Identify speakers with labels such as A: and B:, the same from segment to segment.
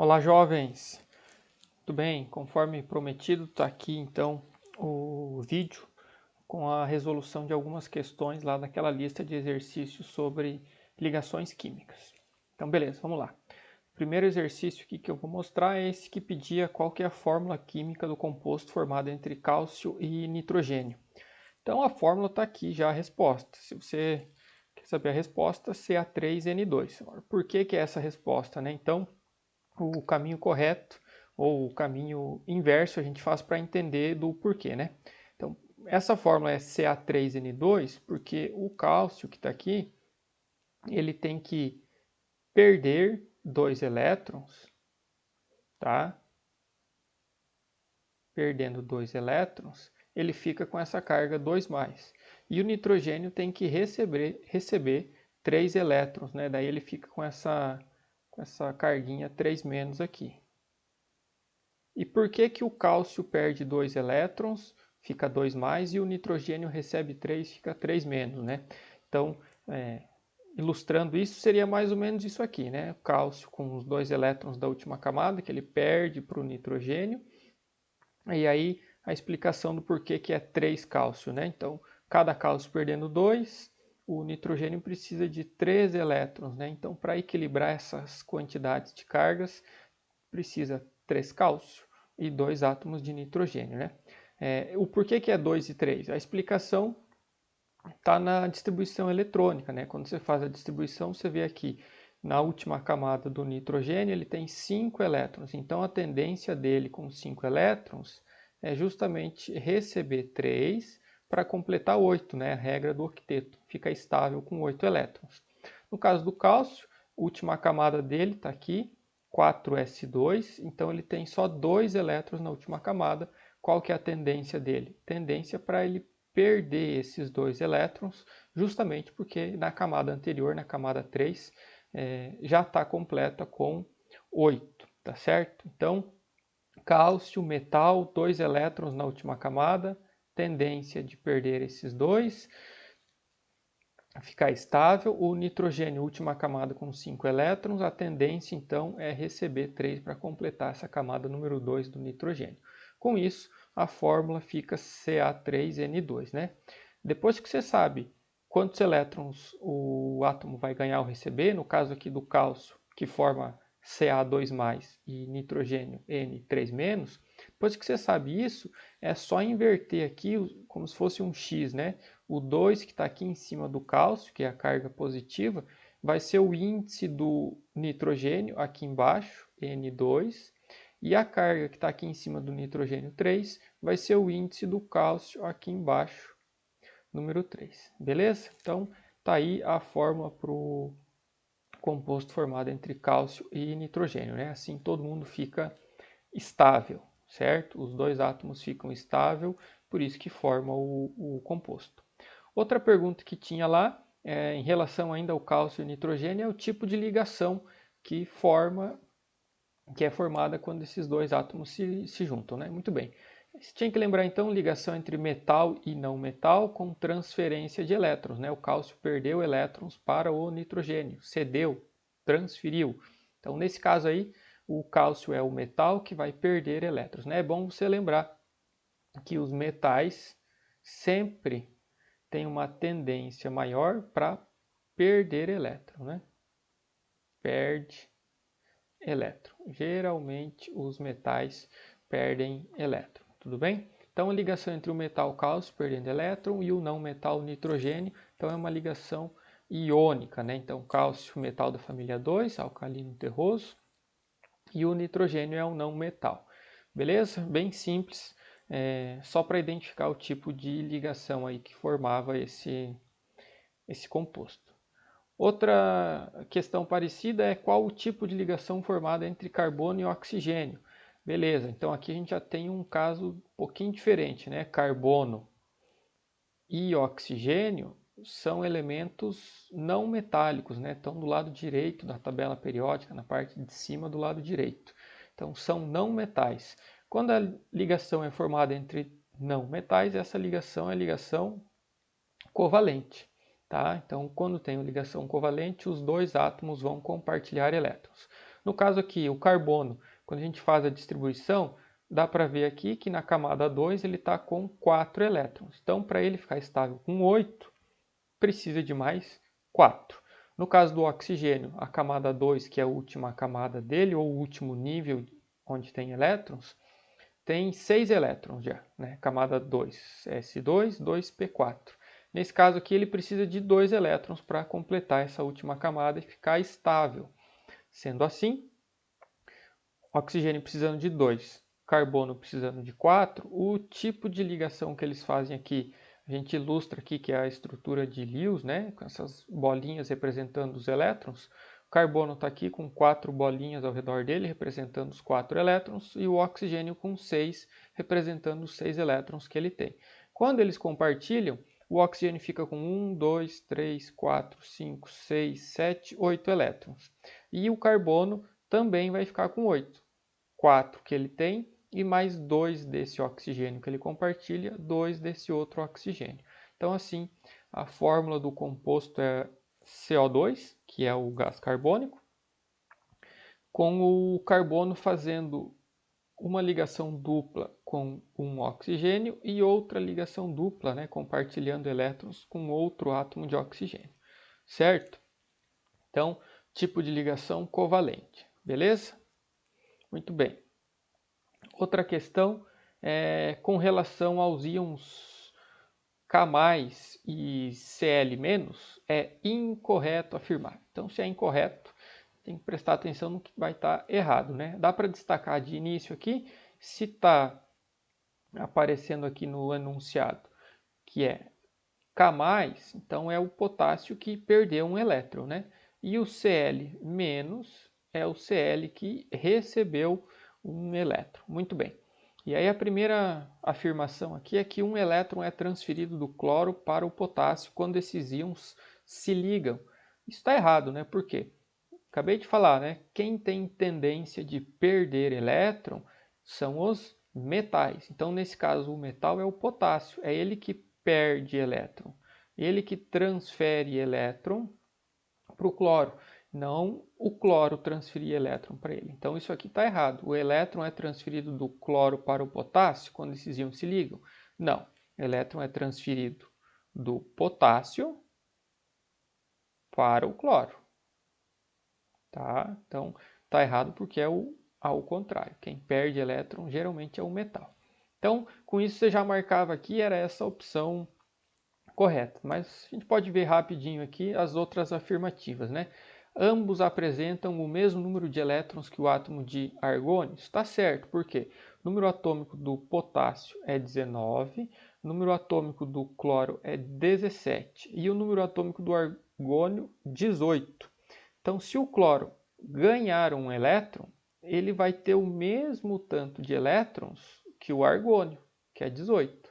A: Olá, jovens! Tudo bem? Conforme prometido, está aqui então o vídeo com a resolução de algumas questões lá daquela lista de exercícios sobre ligações químicas. Então, beleza, vamos lá. O primeiro exercício aqui que eu vou mostrar é esse que pedia qual que é a fórmula química do composto formado entre cálcio e nitrogênio. Então, a fórmula está aqui já a resposta. Se você quer saber a resposta, Ca3N2. Por que é essa resposta, né? Então, o caminho correto ou o caminho inverso a gente faz para entender do porquê, né? Então, essa fórmula é Ca3N2 porque o cálcio que está aqui, ele tem que perder 2 elétrons, tá? Perdendo 2 elétrons, ele fica com essa carga 2+. E o nitrogênio tem que receber 3 elétrons, né? Daí ele fica com essa carguinha 3- aqui. E por que que o cálcio perde 2 elétrons, fica 2+, e o nitrogênio recebe 3, fica 3-, né? Então, ilustrando isso, seria mais ou menos isso aqui, né? O cálcio com os 2 elétrons da última camada, que ele perde para o nitrogênio. E aí, a explicação do porquê que é 3 cálcio, né? Então, cada cálcio perdendo 2, o nitrogênio precisa de 3 elétrons, né? Então, para equilibrar essas quantidades de cargas, precisa 3 cálcio e 2 átomos de nitrogênio, né? O porquê que é 2 e 3? A explicação está na distribuição eletrônica, né? Quando você faz a distribuição, você vê aqui na última camada do nitrogênio ele tem 5 elétrons. Então a tendência dele com 5 elétrons é justamente receber 3 para completar 8, né? A regra do octeto, fica estável com 8 elétrons. No caso do cálcio, a última camada dele está aqui, 4s2, então ele tem só 2 elétrons na última camada. Qual que é a tendência dele? Tendência para ele perder esses 2 elétrons, justamente porque na camada anterior, na camada 3, já está completa com 8, tá certo? Então, cálcio, metal, 2 elétrons na última camada, tendência de perder esses 2, ficar estável. O nitrogênio, última camada com 5 elétrons, a tendência então é receber 3 para completar essa camada número 2 do nitrogênio. Com isso, a fórmula fica Ca3N2, né? Depois que você sabe quantos elétrons o átomo vai ganhar ou receber, no caso aqui do cálcio, que forma Ca2+ e nitrogênio N3-, depois que você sabe isso, é só inverter aqui como se fosse um X, né? O 2 que está aqui em cima do cálcio, que é a carga positiva, vai ser o índice do nitrogênio aqui embaixo, N2, e a carga que está aqui em cima do nitrogênio 3 vai ser o índice do cálcio aqui embaixo, número 3. Beleza? Então, está aí a fórmula para o composto formado entre cálcio e nitrogênio, né? Assim todo mundo fica estável, certo? Os 2 átomos ficam estável, por isso que forma o composto. Outra pergunta que tinha lá, em relação ainda ao cálcio e nitrogênio, é o tipo de ligação que é formada quando esses 2 átomos se juntam, né? Muito bem. Você tinha que lembrar então ligação entre metal e não metal com transferência de elétrons, né? O cálcio perdeu elétrons para o nitrogênio, cedeu, transferiu. Então, nesse caso aí, o cálcio é o metal que vai perder elétrons, né? É bom você lembrar que os metais sempre têm uma tendência maior para perder elétron, né? Perde elétron. Geralmente os metais perdem elétron, tudo bem? Então a ligação entre o metal cálcio perdendo elétron e o não metal nitrogênio, então é uma ligação iônica, né? Então cálcio, metal da família 2, alcalino terroso, e o nitrogênio é um não metal. Beleza? Bem simples, só para identificar o tipo de ligação aí que formava esse composto. Outra questão parecida é qual o tipo de ligação formada entre carbono e oxigênio. Beleza, então aqui a gente já tem um caso um pouquinho diferente, né? Carbono e oxigênio são elementos não metálicos, né? Estão do lado direito da tabela periódica, na parte de cima do lado direito. Então são não metais. Quando a ligação é formada entre não metais, essa ligação é ligação covalente. Tá? Então, quando tem ligação covalente, os 2 átomos vão compartilhar elétrons. No caso aqui, o carbono, quando a gente faz a distribuição, dá para ver aqui que na camada 2 ele está com 4 elétrons. Então, para ele ficar estável com 8, precisa de mais 4. No caso do oxigênio, a camada 2, que é a última camada dele, ou o último nível onde tem elétrons, tem 6 elétrons já, né? Camada 2, S2, 2P4. Nesse caso aqui, ele precisa de 2 elétrons para completar essa última camada e ficar estável. Sendo assim, oxigênio precisando de 2, carbono precisando de 4, o tipo de ligação que eles fazem aqui, a gente ilustra aqui que é a estrutura de Lewis, né? Com essas bolinhas representando os elétrons. O carbono está aqui com 4 bolinhas ao redor dele, representando os 4 elétrons, e o oxigênio com 6, representando os 6 elétrons que ele tem. Quando eles compartilham, o oxigênio fica com 1, 2, 3, 4, 5, 6, 7, 8 elétrons. E o carbono também vai ficar com 8. 4 que ele tem e mais 2 desse oxigênio que ele compartilha, 2 desse outro oxigênio. Então, assim, a fórmula do composto é CO2, que é o gás carbônico, com o carbono fazendo uma ligação dupla com um oxigênio e outra ligação dupla, né, compartilhando elétrons com outro átomo de oxigênio, certo? Então, tipo de ligação covalente, beleza? Muito bem. Outra questão é com relação aos íons K+, e Cl-, é incorreto afirmar. Então, se é incorreto, tem que prestar atenção no que vai estar errado, né? Dá para destacar de início aqui, se está aparecendo aqui no enunciado que é K+, então é o potássio que perdeu um elétron, né? E o Cl- é o Cl que recebeu um elétron. Muito bem. E aí a primeira afirmação aqui é que um elétron é transferido do cloro para o potássio quando esses íons se ligam. Isso está errado, né? Por quê? Acabei de falar, né? Quem tem tendência de perder elétron são os metais. Então, nesse caso, o metal é o potássio. É ele que perde elétron. Ele que transfere elétron para o cloro. Não o cloro transferir elétron para ele. Então, isso aqui está errado. O elétron é transferido do cloro para o potássio quando esses íons se ligam? Não. O elétron é transferido do potássio para o cloro. Tá? Então, está errado porque é ao contrário. Quem perde elétron geralmente é o metal. Então, com isso você já marcava aqui, era essa a opção correta. Mas a gente pode ver rapidinho aqui as outras afirmativas, né? Ambos apresentam o mesmo número de elétrons que o átomo de argônio. Está certo, por quê? O número atômico do potássio é 19, o número atômico do cloro é 17 e o número atômico do argônio 18. Então, se o cloro ganhar um elétron, ele vai ter o mesmo tanto de elétrons que o argônio, que é 18.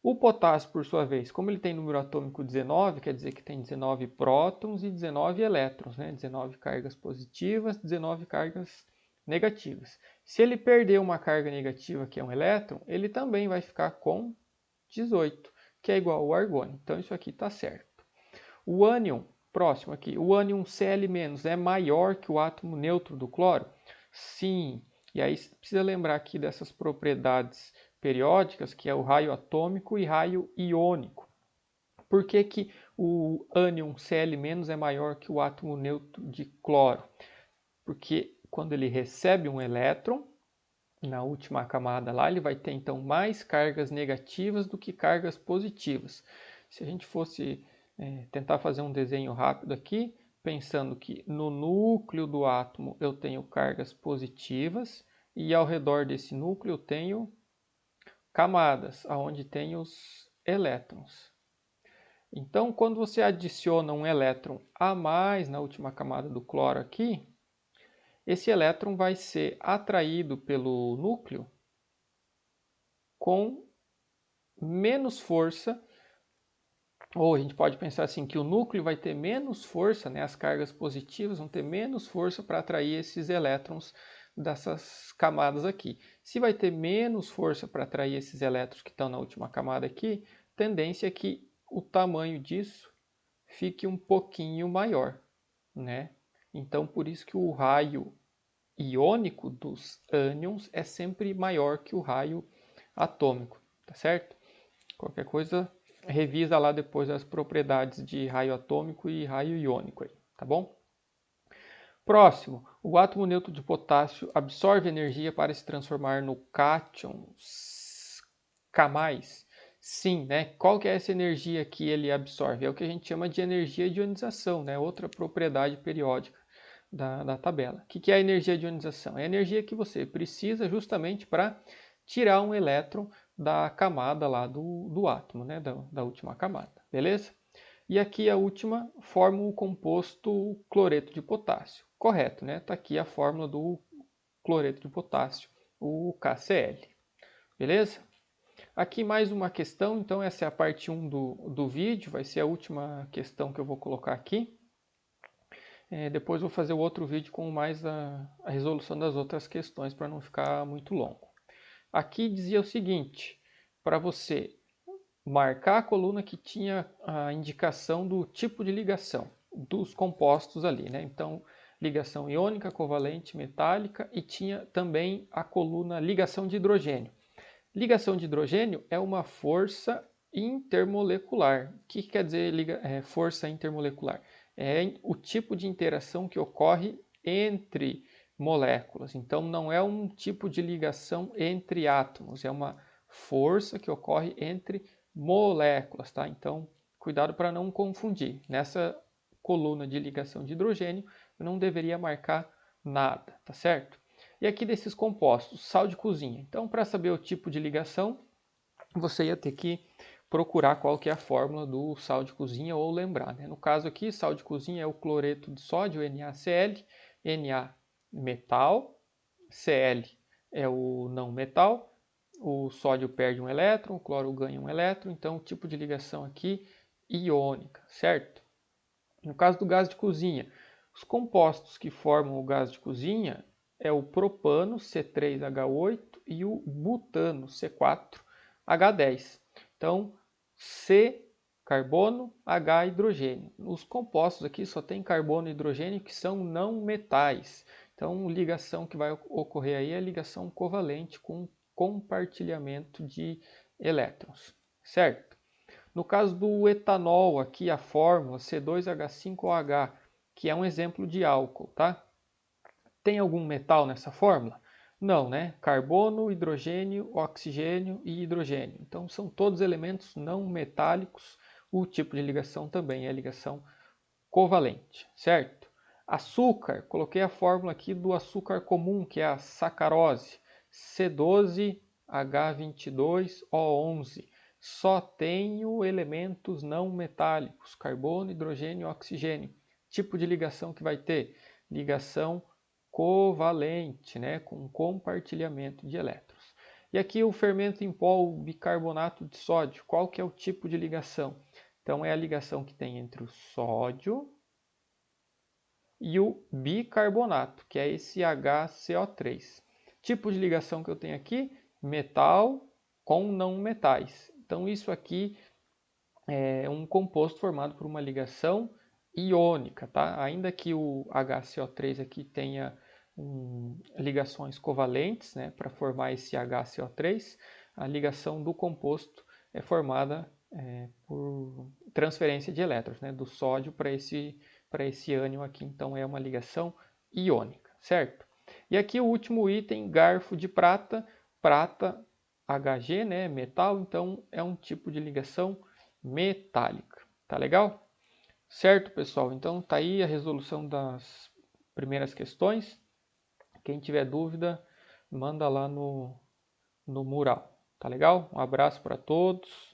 A: O potássio, por sua vez, como ele tem número atômico 19, quer dizer que tem 19 prótons e 19 elétrons, né? 19 cargas positivas, 19 cargas negativas. Se ele perder uma carga negativa, que é um elétron, ele também vai ficar com 18, que é igual ao argônio. Então, isso aqui está certo. O ânion, próximo aqui, o ânion Cl- é maior que o átomo neutro do cloro? Sim. E aí você precisa lembrar aqui dessas propriedades periódicas, que é o raio atômico e raio iônico. Por que, que o ânion Cl- é maior que o átomo neutro de cloro? Porque quando ele recebe um elétron, na última camada lá, ele vai ter então mais cargas negativas do que cargas positivas. Se a gente fosse tentar fazer um desenho rápido aqui, pensando que no núcleo do átomo eu tenho cargas positivas e ao redor desse núcleo eu tenho camadas, onde tem os elétrons. Então, quando você adiciona um elétron a mais na última camada do cloro aqui, esse elétron vai ser atraído pelo núcleo com menos força, ou a gente pode pensar assim, que o núcleo vai ter menos força, né? As cargas positivas vão ter menos força para atrair esses elétrons dessas camadas aqui. Se vai ter menos força para atrair esses elétrons que estão na última camada aqui, tendência é que o tamanho disso fique um pouquinho maior, né? Então, por isso que o raio iônico dos ânions é sempre maior que o raio atômico, tá certo? Qualquer coisa, revisa lá depois as propriedades de raio atômico e raio iônico aí, tá bom? Próximo, o átomo neutro de potássio absorve energia para se transformar no cátion K+. Sim, né? Qual que é essa energia que ele absorve? É o que a gente chama de energia de ionização, né? Outra propriedade periódica da tabela. O que é a energia de ionização? É a energia que você precisa justamente para tirar um elétron da camada lá do átomo, né? Da última camada, beleza? E aqui a última forma o composto cloreto de potássio. Correto, né? Está aqui a fórmula do cloreto de potássio, o KCl. Beleza? Aqui mais uma questão, então essa é a parte 1 do vídeo, vai ser a última questão que eu vou colocar aqui. Depois vou fazer o outro vídeo com mais a resolução das outras questões para não ficar muito longo. Aqui dizia o seguinte, para você marcar a coluna que tinha a indicação do tipo de ligação dos compostos ali, né? Então, ligação iônica, covalente, metálica e tinha também a coluna ligação de hidrogênio. Ligação de hidrogênio é uma força intermolecular. O que quer dizer força intermolecular? É o tipo de interação que ocorre entre moléculas. Então, não é um tipo de ligação entre átomos, é uma força que ocorre entre moléculas, tá? Então, cuidado para não confundir. Nessa coluna de ligação de hidrogênio, eu não deveria marcar nada, tá certo? E aqui desses compostos, sal de cozinha. Então, para saber o tipo de ligação, você ia ter que procurar qual que é a fórmula do sal de cozinha ou lembrar, né? No caso aqui, sal de cozinha é o cloreto de sódio, NaCl, Na metal, Cl é o não metal, o sódio perde um elétron, o cloro ganha um elétron, então o tipo de ligação aqui iônica, certo? No caso do gás de cozinha, os compostos que formam o gás de cozinha é o propano, C3H8, e o butano, C4H10. Então, C, carbono, H, hidrogênio. Os compostos aqui só tem carbono e hidrogênio que são não metais. Então, ligação que vai ocorrer aí é a ligação covalente com compartilhamento de elétrons, certo? No caso do etanol, aqui a fórmula C2H5OH, que é um exemplo de álcool, tá? Tem algum metal nessa fórmula? Não, né? Carbono, hidrogênio, oxigênio e hidrogênio. Então são todos elementos não metálicos. O tipo de ligação também é ligação covalente, certo? Açúcar, coloquei a fórmula aqui do açúcar comum, que é a sacarose, C12H22O11. Só tenho elementos não metálicos, carbono, hidrogênio e oxigênio. Tipo de ligação que vai ter? Ligação covalente, né, com compartilhamento de elétrons. E aqui o fermento em pó, o bicarbonato de sódio, qual que é o tipo de ligação? Então é a ligação que tem entre o sódio e o bicarbonato, que é esse HCO3. Tipo de ligação que eu tenho aqui, metal com não metais. Então isso aqui é um composto formado por uma ligação iônica, tá? Ainda que o HCO3 aqui tenha ligações covalentes, né, para formar esse HCO3, a ligação do composto é formada por transferência de elétrons, né, do sódio para esse ânion aqui. Então é uma ligação iônica, certo? E aqui o último item, garfo de prata, prata Hg, né, metal, então é um tipo de ligação metálica. Tá legal? Certo, pessoal? Então tá aí a resolução das primeiras questões. Quem tiver dúvida, manda lá no mural. Tá legal? Um abraço para todos.